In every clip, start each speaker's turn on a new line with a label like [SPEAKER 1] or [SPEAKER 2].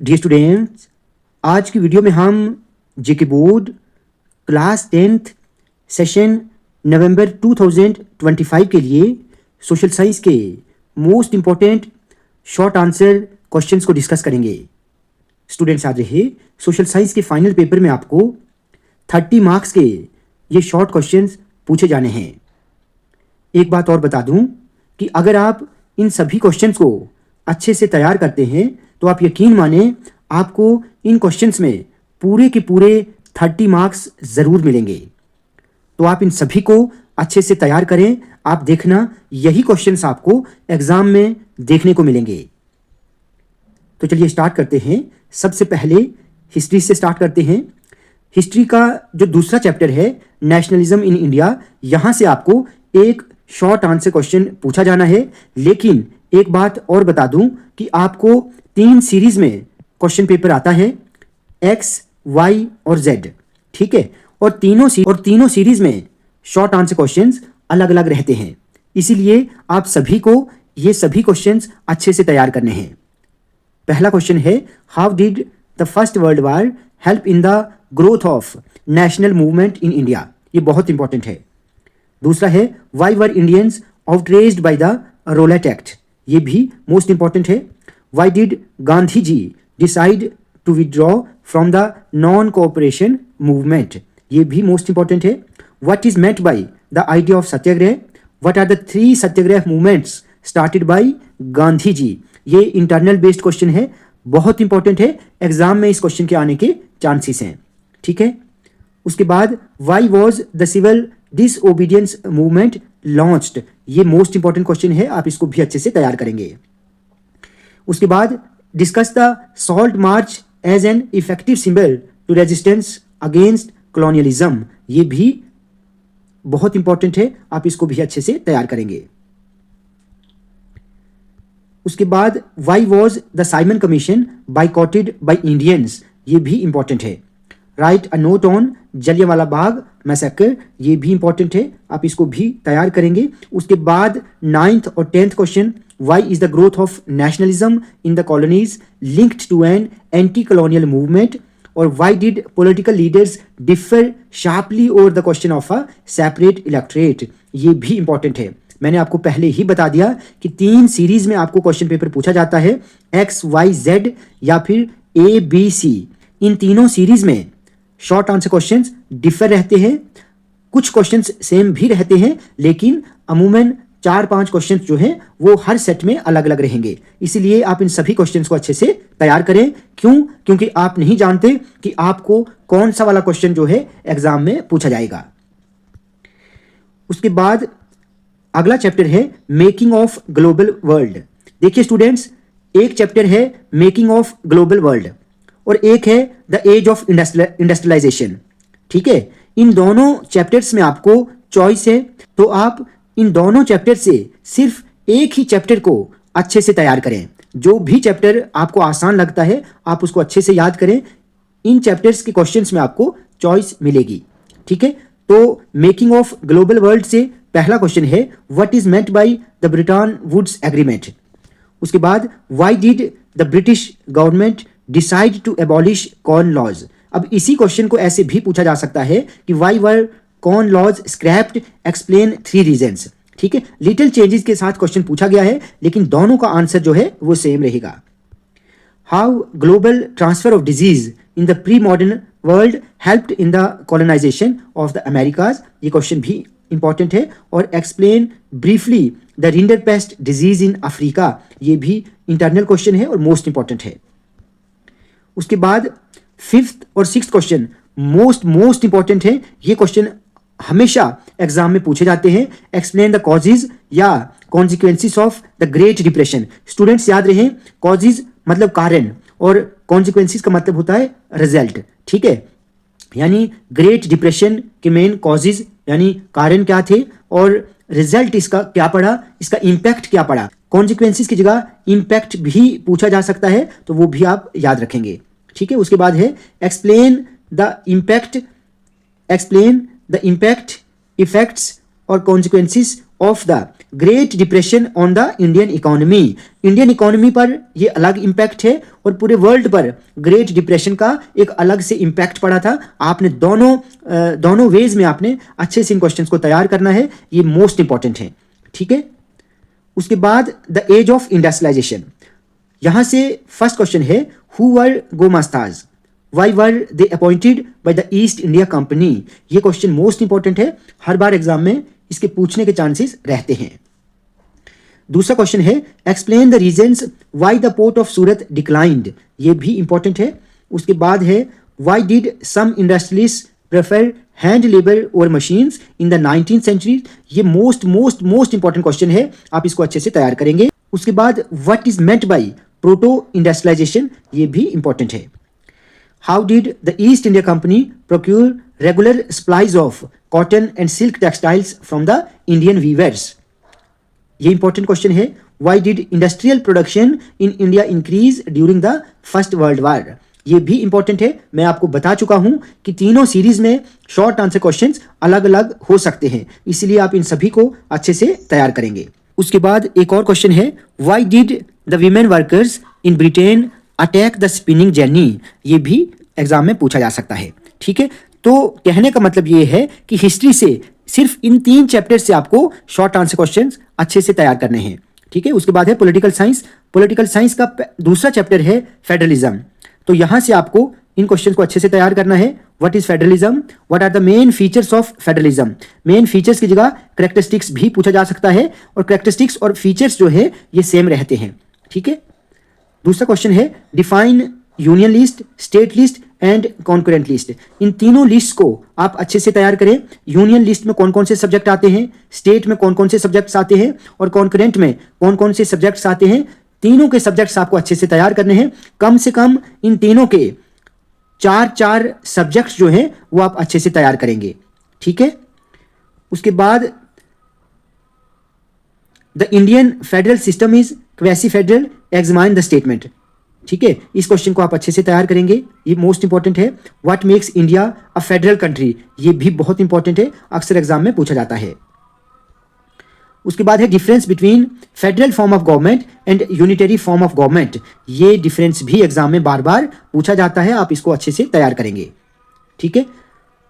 [SPEAKER 1] Dear students, आज की video में हम जेके बोर्ड क्लास 10th सेशन नवंबर 2025 के लिए सोशल साइंस के most important short answer questions को डिस्कस करेंगे। स्टूडेंट्स, याद रहे सोशल साइंस के फाइनल पेपर में आपको 30 मार्क्स के ये शॉर्ट क्वेश्चंस पूछे जाने हैं। एक बात और बता दूं कि अगर आप इन सभी क्वेश्चंस को अच्छे से तैयार करते हैं तो आप यकीन माने आपको इन क्वेश्चंस में पूरे के पूरे 30 मार्क्स ज़रूर मिलेंगे। तो आप इन सभी को अच्छे से तैयार करें। आप देखना यही क्वेश्चंस आपको एग्जाम में देखने को मिलेंगे। तो चलिए स्टार्ट करते हैं। सबसे पहले हिस्ट्री से स्टार्ट करते हैं। हिस्ट्री का जो दूसरा चैप्टर है नेशनलिज्म इन इंडिया, यहाँ से आपको एक शॉर्ट आंसर क्वेश्चन पूछा जाना है। लेकिन एक बात और बता दूं कि आपको 3 सीरीज में क्वेश्चन पेपर आता है, एक्स, वाई और जेड, ठीक है। और तीनों सीरीज में शॉर्ट आंसर क्वेश्चंस अलग अलग रहते हैं। इसीलिए आप सभी को ये सभी क्वेश्चंस अच्छे से तैयार करने हैं। पहला क्वेश्चन है, how did the first world war help in the growth of national movement in India. ये बहुत इंपॉर्टेंट है। दूसरा है, why were Indians outraged by the Rowlatt Act. ये भी मोस्ट इंपॉर्टेंट है। Why did Gandhi ji decide to withdraw from the non cooperation movement. ये भी मोस्ट इंपॉर्टेंट है। What is meant by the idea of satyagraha. What are the 3 satyagraha movements started by Gandhi ji. ये internal based question है, बहुत important है। Exam में इस क्वेश्चन के आने के चांसेस हैं, ठीक है। उसके बाद, why was the civil disobedience movement launched. ये मोस्ट इंपॉर्टेंट क्वेश्चन है, आप इसको भी अच्छे से तैयार करेंगे। उसके बाद, discuss the salt march as an effective symbol to resistance against colonialism. ये भी बहुत इंपॉर्टेंट है, आप इसको भी अच्छे से तैयार करेंगे। उसके बाद, why was the Simon commission boycotted by Indians. ये भी इंपॉर्टेंट है। Right a note on Jallianwala Bagh massacre. ये भी इंपॉर्टेंट है, आप इसको भी तैयार करेंगे। उसके बाद 9th और 10th question, why is the growth of nationalism in the colonies linked to an anti colonial movement. और why did political leaders differ sharply over the question of a separate electorate. ये भी important है। मैंने आपको पहले ही बता दिया कि 3 सीरीज में आपको क्वेश्चन पेपर पूछा जाता है, एक्स, वाई, जेड या फिर ए, बी, सी। इन तीनों सीरीज में शॉर्ट आंसर क्वेश्चंस डिफर रहते हैं, कुछ क्वेश्चंस सेम भी रहते हैं, लेकिन अमूमन 4-5 क्वेश्चंस जो हैं वो हर सेट में अलग अलग रहेंगे। इसीलिए आप इन सभी क्वेश्चंस को अच्छे से तैयार करें। क्यों? क्योंकि आप नहीं जानते कि आपको कौन सा वाला क्वेश्चन जो है एग्जाम में पूछा जाएगा। उसके बाद अगला चैप्टर है मेकिंग ऑफ ग्लोबल वर्ल्ड। देखिए स्टूडेंट्स, एक चैप्टर है मेकिंग ऑफ ग्लोबल वर्ल्ड और एक है द एज ऑफ इंडस्ट्रियलाइजेशन, ठीक है। इन दोनों चैप्टर्स में आपको चॉइस है, तो आप इन दोनों चैप्टर से सिर्फ एक ही चैप्टर को अच्छे से तैयार करें। जो भी चैप्टर आपको आसान लगता है आप उसको अच्छे से याद करें। इन चैप्टर्स के क्वेश्चंस में आपको चॉइस मिलेगी, ठीक है। तो मेकिंग ऑफ ग्लोबल वर्ल्ड से पहला क्वेश्चन है, what is meant by the Bretton Woods agreement. उसके बाद, why did the British government decide to abolish corn laws. अब इसी क्वेश्चन को ऐसे भी पूछा जा सकता है कि why were corn laws scrapped, explain 3 reasons, ठीक है। लिटिल चेंजेस के साथ क्वेश्चन पूछा गया है, लेकिन दोनों का आंसर जो है वो सेम रहेगा। How global transfer of disease in the pre modern world helped in the colonization of the Americas. ये क्वेश्चन भी इंपॉर्टेंट है। और explain briefly the rinderpest disease in Africa. ये भी इंटरनल क्वेश्चन है और मोस्ट इंपॉर्टेंट है। उसके बाद 5th और 6th क्वेश्चन मोस्ट इंपॉर्टेंट है। ये क्वेश्चन हमेशा एग्जाम में पूछे जाते हैं। एक्सप्लेन द कॉजेज या consequences of the great depression. Students याद रहे, कॉजेज मतलब कारण और कॉन्सिक्वेंसेस का मतलब होता है रिजल्ट, ठीक है। यानी ग्रेट डिप्रेशन के मेन कॉजेज यानी कारण क्या थे और रिजल्ट इसका क्या पड़ा, इसका इंपैक्ट क्या पड़ा। कॉन्सिक्वेंसेस की जगह इंपैक्ट भी पूछा जा सकता है, तो वो भी आप याद रखेंगे, ठीक है। उसके बाद है एक्सप्लेन द इम्पैक्ट इफेक्ट्स और consequences of the great depression on the Indian economy, Indian economy पर ये अलग इम्पैक्ट है और पूरे वर्ल्ड पर ग्रेट डिप्रेशन का एक अलग से इम्पैक्ट पड़ा था। आपने दोनों वेज में आपने अच्छे से इन क्वेश्चंस को तैयार करना है, ये मोस्ट इंपॉर्टेंट है। ठीक है, उसके बाद द एज ऑफ इंडस्ट्रियलाइजेशन, यहां से फर्स्ट क्वेश्चन है who were gomasthas, why were they appointed by the East India Company. ये क्वेश्चन मोस्ट इंपॉर्टेंट है, हर बार एग्जाम में इसके पूछने के चांसेस रहते हैं। दूसरा क्वेश्चन है explain the reasons why the port of Surat declined, ये भी इंपॉर्टेंट है। उसके बाद है why did some industrialist prefer hand labour और machines in the 19th century, ये मोस्ट इंपॉर्टेंट क्वेश्चन है, आप इसको अच्छे से तैयार करेंगे। उसके बाद what is meant by proto industrialisation, ये भी इंपॉर्टेंट है। How did the East India Company procure regular supplies of cotton and silk textiles from the Indian viewers, ये इंपॉर्टेंट क्वेश्चन है। Why did industrial production in India increase during the first world war, ये भी important है। मैं आपको बता चुका हूं कि तीनों सीरीज में शॉर्ट आंसर क्वेश्चंस अलग अलग हो सकते हैं, इसलिए आप इन सभी को अच्छे से तैयार करेंगे। उसके बाद एक और क्वेश्चन है why did the women workers in Britain attack the spinning jenny, ये भी एग्जाम में पूछा जा सकता है। ठीक है, तो कहने का मतलब ये है कि हिस्ट्री से सिर्फ इन 3 चैप्टर से आपको शॉर्ट आंसर क्वेश्चंस अच्छे से तैयार करने हैं। ठीक है, उसके बाद है पॉलिटिकल साइंस, पॉलिटिकल साइंस का दूसरा चैप्टर है फेडरलिज्म, तो यहां से आपको इन क्वेश्चन को अच्छे से तैयार करना है। What is federalism, what are the main features of federalism, main features की जगह कैरेक्टरिस्टिक्स भी पूछा जा सकता है, और कैरेक्टरिस्टिक्स और फीचर्स जो है ये सेम रहते हैं। ठीक है, दूसरा क्वेश्चन है define union list, state list and concurrent list, इन तीनों लिस्ट को आप अच्छे से तैयार करें। यूनियन लिस्ट में कौन कौन से सब्जेक्ट आते हैं, स्टेट में कौन कौन से सब्जेक्ट्स आते हैं, और कॉन्करेंट में कौन कौन से सब्जेक्ट्स आते हैं, तीनों के सब्जेक्ट्स आपको अच्छे से तैयार करने हैं। कम से कम इन तीनों के 4 सब्जेक्ट्स जो हैं वो आप अच्छे से तैयार करेंगे। ठीक है, उसके बाद the Indian federal system is quasi federal, examine the statement. ठीक है, इस क्वेश्चन को आप अच्छे से तैयार करेंगे, ये मोस्ट इंपॉर्टेंट है। What makes India a federal country, ये भी बहुत इंपॉर्टेंट है, अक्सर एग्जाम में पूछा जाता है। उसके बाद है difference between federal form of government and unitary form of government, ये डिफरेंस भी एग्जाम में बार बार पूछा जाता है, आप इसको अच्छे से तैयार करेंगे। ठीक है,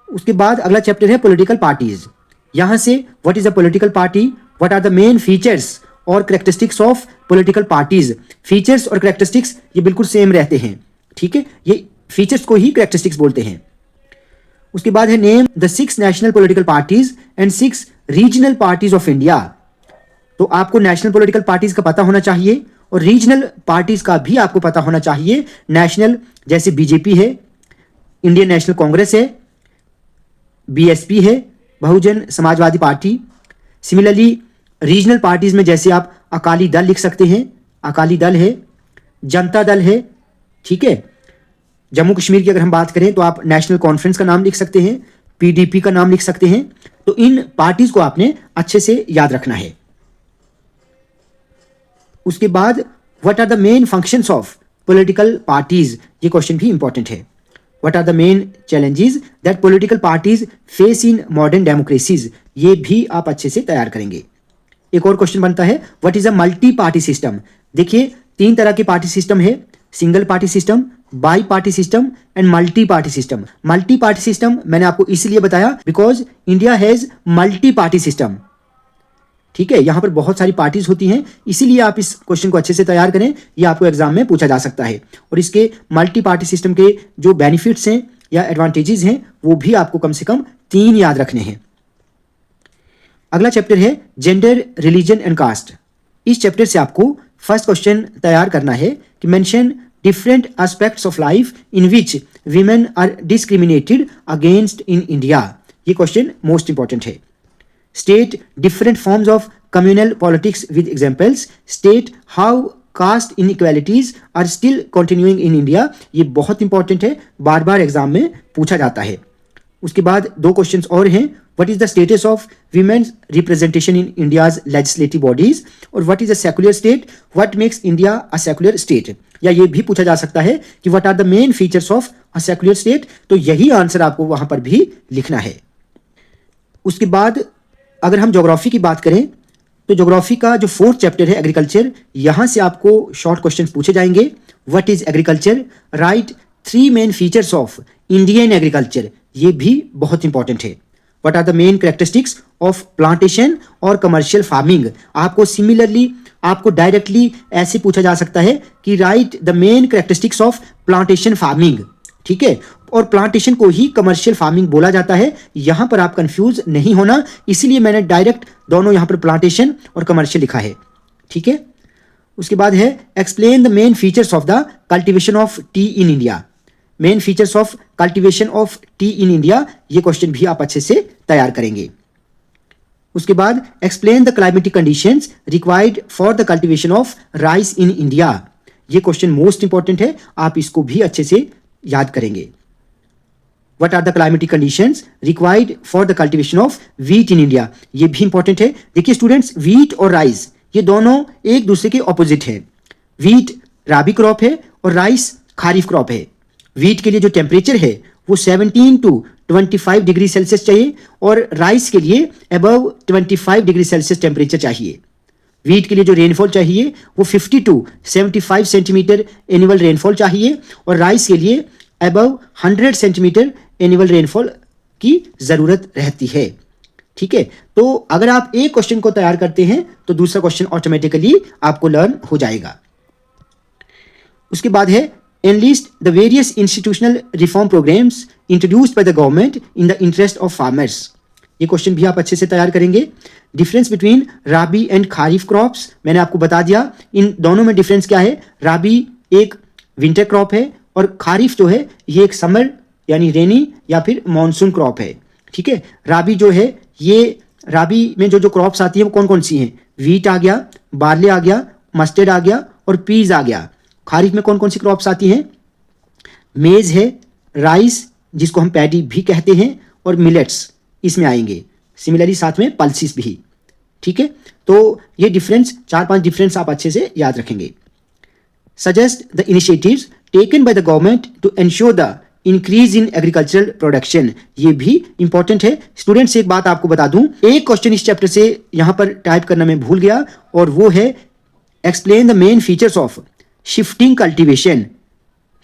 [SPEAKER 1] उसके बाद अगला चैप्टर है पॉलिटिकल पार्टीज, यहां से what is a political party, what are the main features और characteristics of political parties. Features और कैरेक्टरिस्टिक्स ये बिल्कुल सेम रहते हैं। ठीक है, ये फीचर्स को ही कैरेक्टरिस्टिक्स बोलते हैं। उसके बाद है name the 6 national political parties and 6 regional parties of India, तो आपको नेशनल पॉलिटिकल पार्टीज का पता होना चाहिए और रीजनल पार्टीज का भी आपको पता होना चाहिए। नेशनल जैसे बीजेपी है, इंडियन नेशनल कांग्रेस है, बीएसपी है, Bahujan Samajwadi party. Similarly regional parties में जैसे आप अकाली दल लिख सकते हैं, अकाली दल है, जनता दल है। ठीक है, जम्मू कश्मीर की अगर हम बात करें तो आप नेशनल कॉन्फ्रेंस का नाम लिख सकते हैं, पीडीपी का नाम लिख सकते हैं। तो इन पार्टीज को आपने अच्छे से याद रखना है। उसके बाद what are the main functions of political parties, ये क्वेश्चन भी इंपॉर्टेंट है। What are the main challenges that political parties face in modern democracies, ये भी आप अच्छे से तैयार करेंगे। एक और क्वेश्चन बनता है what is a multi party system. देखिए 3 तरह के पार्टी सिस्टम है, single party system, bi party system and multi party system. Multi party system मैंने आपको इसलिए बताया because India has multi party system. ठीक है, यहां पर बहुत सारी पार्टीज होती हैं, इसीलिए आप इस क्वेश्चन को अच्छे से तैयार करें, ये आपको एग्जाम में पूछा जा सकता है। और इसके मल्टी पार्टी सिस्टम के जो बेनिफिट्स हैं या एडवांटेजेस हैं वो भी आपको कम से कम 3 याद रखने हैं। अगला चैप्टर है जेंडर, रिलीजन एंड कास्ट। इस चैप्टर से आपको फर्स्ट क्वेश्चन तैयार करना है कि mention different aspects of life in which women are discriminated against in India. ये क्वेश्चन मोस्ट इंपॉर्टेंट है। State different forms of communal politics with examples, state how caste inequalities are still continuing in India. ये बहुत important है, बार बार exam में पूछा जाता है। उसके बाद 2 क्वेश्चंस और हैं, what is the status of women's representation in India's legislative bodies, और what is a secular state, what makes India a secular state. या ये भी पूछा जा सकता है कि what are the main features of a secular state, तो यही आंसर आपको वहां पर भी लिखना है। उसके बाद अगर हम ज्योग्राफी की बात करें तो ज्योग्राफी का जो 4th चैप्टर है एग्रीकल्चर, यहाँ से आपको शॉर्ट क्वेश्चन पूछे जाएंगे। What is agriculture, write 3 main features of Indian agriculture, ये भी बहुत इंपॉर्टेंट है। What are the main characteristics of plantation और कमर्शियल फार्मिंग, आपको सिमिलरली आपको डायरेक्टली ऐसे पूछा जा सकता है कि write the main characteristics of plantation farming, ठीक है। और प्लांटेशन को ही कमर्शियल फार्मिंग बोला जाता है, यहां पर आप कंफ्यूज नहीं होना, इसीलिए मैंने डायरेक्ट दोनों यहां पर प्लांटेशन और कमर्शियल लिखा है, ठीक है। उसके बाद है explain the main features of the cultivation of T in India, main features of cultivation of T in India, ये क्वेश्चन भी आप अच्छे से तैयार करेंगे। उसके बाद explain the climatic conditions required for the cultivation of rice in India, ये क्वेश्चन मोस्ट इंपॉर्टेंट है, आप इसको भी अच्छे से याद करेंगे। What are the climatic conditions required for the cultivation of wheat in India, ये भी इंपॉर्टेंट है। देखिए स्टूडेंट्स, व्हीट और राइस ये दोनों एक दूसरे के ऑपोजिट है। व्हीट राबी क्रॉप है और राइस खारिफ क्रॉप है। व्हीट के लिए जो टेम्परेचर है वो 17 to 25 डिग्री सेल्सियस चाहिए और राइस के लिए अबव 25 डिग्री सेल्सियस टेम्परेचर चाहिए। व्हीट के लिए जो रेनफॉल चाहिए वो 50 to 75 सेंटीमीटर एनुअल रेनफॉल चाहिए और राइस के लिए अबव 100 सेंटीमीटर एनुअल रेनफॉल की जरूरत रहती है, ठीक है। तो अगर आप एक क्वेश्चन को तैयार करते हैं तो दूसरा क्वेश्चन ऑटोमेटिकली आपको लर्न हो जाएगा। उसके बाद है enlist the various institutional reform programs introduced by the government in the interest of farmers, ये क्वेश्चन भी आप अच्छे से तैयार करेंगे। Difference between rabi and kharif crops, मैंने आपको बता दिया इन दोनों में डिफरेंस क्या है। राबी एक विंटर क्रॉप है और खारिफ जो है ये एक समर यानी रेनी या फिर मॉनसून क्रॉप है, ठीक है। राबी जो है ये राबी में जो जो क्रॉप्स आती है वो कौन कौन सी हैं, वीट आ गया, बार्ले आ गया, मस्टर्ड आ गया और पीज आ गया। खारिफ में कौन कौन सी क्रॉप्स आती हैं, मेज है, राइस जिसको हम पैडी भी कहते हैं और मिलेट्स इसमें आएंगे, सिमिलरली साथ में पल्सिस भी, ठीक है। तो ये डिफरेंस 4-5 डिफरेंस आप अच्छे से याद रखेंगे। Suggest the initiatives taken by the government to ensure the increase in agricultural production, ये भी इंपॉर्टेंट है। स्टूडेंट्स एक बात आपको बता दूं, एक क्वेश्चन इस चैप्टर से यहां पर टाइप करना मैं भूल गया और वो है explain the main features of shifting cultivation,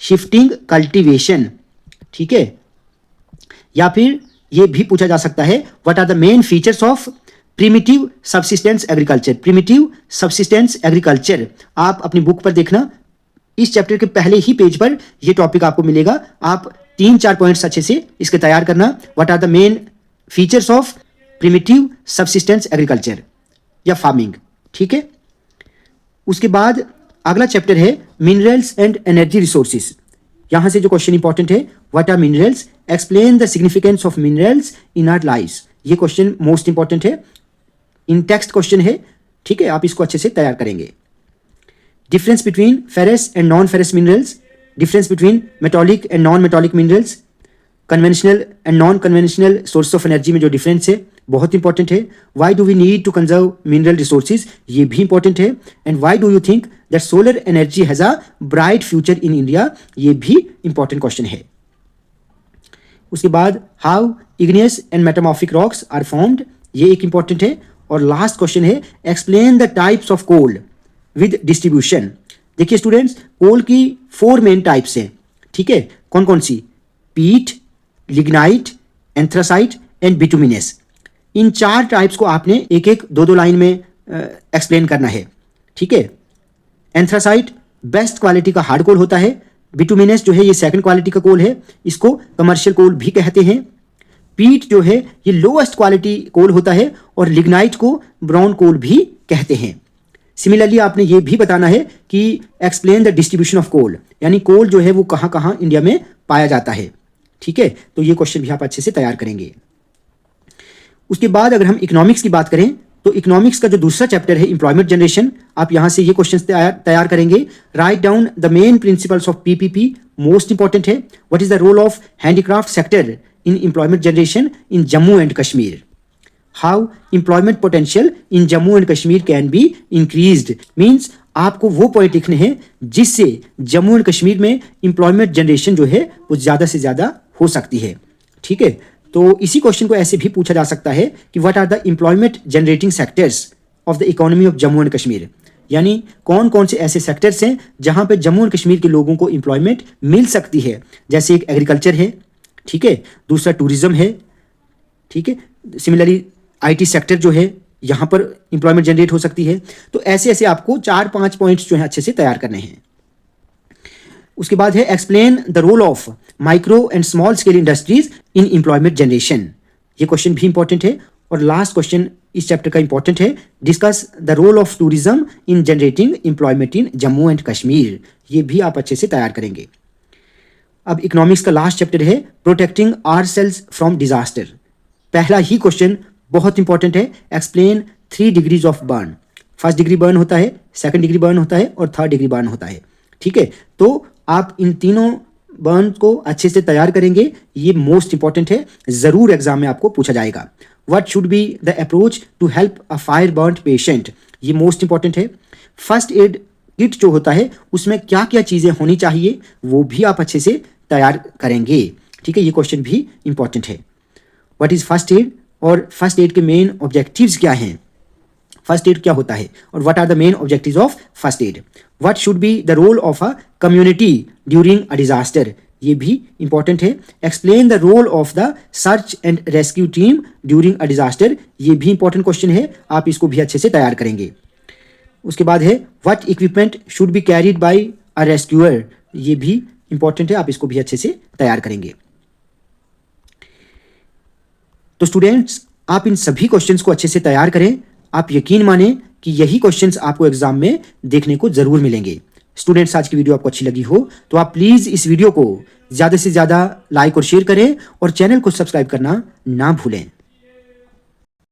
[SPEAKER 1] shifting cultivation, ठीक है। या फिर ये भी पूछा जा सकता है what are the main features of primitive subsistence agriculture, primitive subsistence agriculture, आप अपनी बुक पर देखना, इस चैप्टर के पहले ही पेज पर यह टॉपिक आपको मिलेगा। आप 3-4 पॉइंट्स अच्छे से इसके तैयार करना। What are the main features of primitive subsistence agriculture या फार्मिंग, ठीक है। उसके बाद अगला चैप्टर है मिनरल्स एंड एनर्जी रिसोर्सेज, यहां से जो क्वेश्चन इंपॉर्टेंट है what are minerals, explain the significance of minerals in our lives, ये क्वेश्चन मोस्ट इंपॉर्टेंट है, इन टेक्स्ट क्वेश्चन है, ठीक है। आप इसको अच्छे से तैयार करेंगे। Difference between ferrous and non ferrous minerals, difference between metallic and non metallic minerals, conventional and non conventional source of energy में जो डिफरेंस है बहुत इंपॉर्टेंट है। Why do we need to conserve mineral resources, ये भी important है। And why do you think that solar energy has a bright future in India, ये भी इंपॉर्टेंट क्वेश्चन है। उसके बाद how igneous and metamorphic rocks are formed, ये एक इंपॉर्टेंट है। और लास्ट क्वेश्चन है explain the types of coal with distribution. देखिए स्टूडेंट्स, कोल की 4 मेन टाइप्स हैं, ठीक है। कौन कौन सी, पीट, lignite, anthracite and bituminous. In 4 types को आपने एक एक 2-2 लाइन में एक्सप्लेन करना है, ठीक है। एंथ्रासाइट बेस्ट क्वालिटी का हार्ड कोल होता है, बिटुमिनस जो है ये सेकंड क्वालिटी का कोल है, इसको कमर्शियल कोल भी कहते हैं। पीट जो है ये लोएस्ट क्वालिटी कोल होता है और लिग्नाइट को ब्राउन कोल भी कहते हैं। सिमिलरली आपने ये भी बताना है कि explain the distribution of coal, यानी कोल जो है वो कहाँ कहाँ इंडिया में पाया जाता है, ठीक है। तो ये क्वेश्चन भी आप अच्छे से तैयार करेंगे। उसके बाद अगर हम इकोनॉमिक्स की बात करें तो इकोनॉमिक्स का जो दूसरा चैप्टर है एम्प्लॉयमेंट जनरेशन, आप यहां से ये क्वेश्चन तैयार करेंगे। Write down the main principles of PPP, most important है। What is the role of handicraft sector in employment generation in Jammu and Kashmir, how employment potential in Jammu and Kashmir can be increased, means आपको वो point लिखने हैं जिससे Jammu and Kashmir में employment generation जो है वो ज़्यादा से ज़्यादा हो सकती है, ठीक है। तो इसी क्वेश्चन को ऐसे भी पूछा जा सकता है कि what are the employment generating sectors of the economy of Jammu and Kashmir, यानी कौन कौन से ऐसे सेक्टर्स हैं जहां पे जम्मू एंड कश्मीर के लोगों को एम्प्लॉयमेंट मिल सकती है। जैसे एक एग्रीकल्चर है, ठीक है, दूसरा टूरिज्म है, ठीक है, सिमिलरली आईटी सेक्टर जो है यहाँ पर एम्प्लॉयमेंट जनरेट हो सकती है। तो ऐसे ऐसे आपको 4-5 पॉइंट्स जो है अच्छे से तैयार करने हैं। उसके बाद है explain the role of micro and small scale industries in employment generation. ये क्वेश्चन भी इंपॉर्टेंट है। और लास्ट क्वेश्चन इस चैप्टर का इंपॉर्टेंट है, discuss the role of tourism in generating employment in Jammu and Kashmir. ये भी आप अच्छे से तैयार करेंगे। अब इकोनॉमिक्स का लास्ट चैप्टर है, प्रोटेक्टिंग आवरसेल्व्स फ्रॉम डिजास्टर। पहला ही क्वेश्चन बहुत इंपॉर्टेंट है, explain 3 degrees of burn. First degree burn होता है, सेकंड डिग्री बर्न होता है और थर्ड डिग्री बर्न होता है, ठीक है। तो आप इन तीनों बर्न को अच्छे से तैयार करेंगे, ये मोस्ट इंपॉर्टेंट है, जरूर एग्जाम में आपको पूछा जाएगा। What should be the approach to help a fire burn patient, ये मोस्ट इंपॉर्टेंट है। फर्स्ट एड किट जो होता है उसमें क्या क्या चीज़ें होनी चाहिए वो भी आप अच्छे से तैयार करेंगे, ठीक है, ये क्वेश्चन भी इंपॉर्टेंट है। व्हाट इज फर्स्ट एड और फर्स्ट एड के मेन ऑब्जेक्टिव्स क्या हैं, फर्स्ट एड क्या होता है और what are the main objectives of first aid. What should be the role of a community during a disaster, ये भी इंपॉर्टेंट है। Explain the role of the search and rescue team during a disaster, ये भी important question है, आप इसको भी अच्छे से तैयार करेंगे। उसके बाद है what equipment should be carried bye a rescuer, ये भी इंपॉर्टेंट है, आप इसको भी अच्छे से तैयार करेंगे। तो स्टूडेंट्स, आप इन सभी क्वेश्चंस को अच्छे से तैयार करें। आप यकीन माने कि यही क्वेश्चंस आपको एग्जाम में देखने को जरूर मिलेंगे। स्टूडेंट्स, आज की वीडियो आपको अच्छी लगी हो तो आप प्लीज इस वीडियो को ज्यादा से ज्यादा लाइक और शेयर करें और चैनल को सब्सक्राइब करना ना भूलें।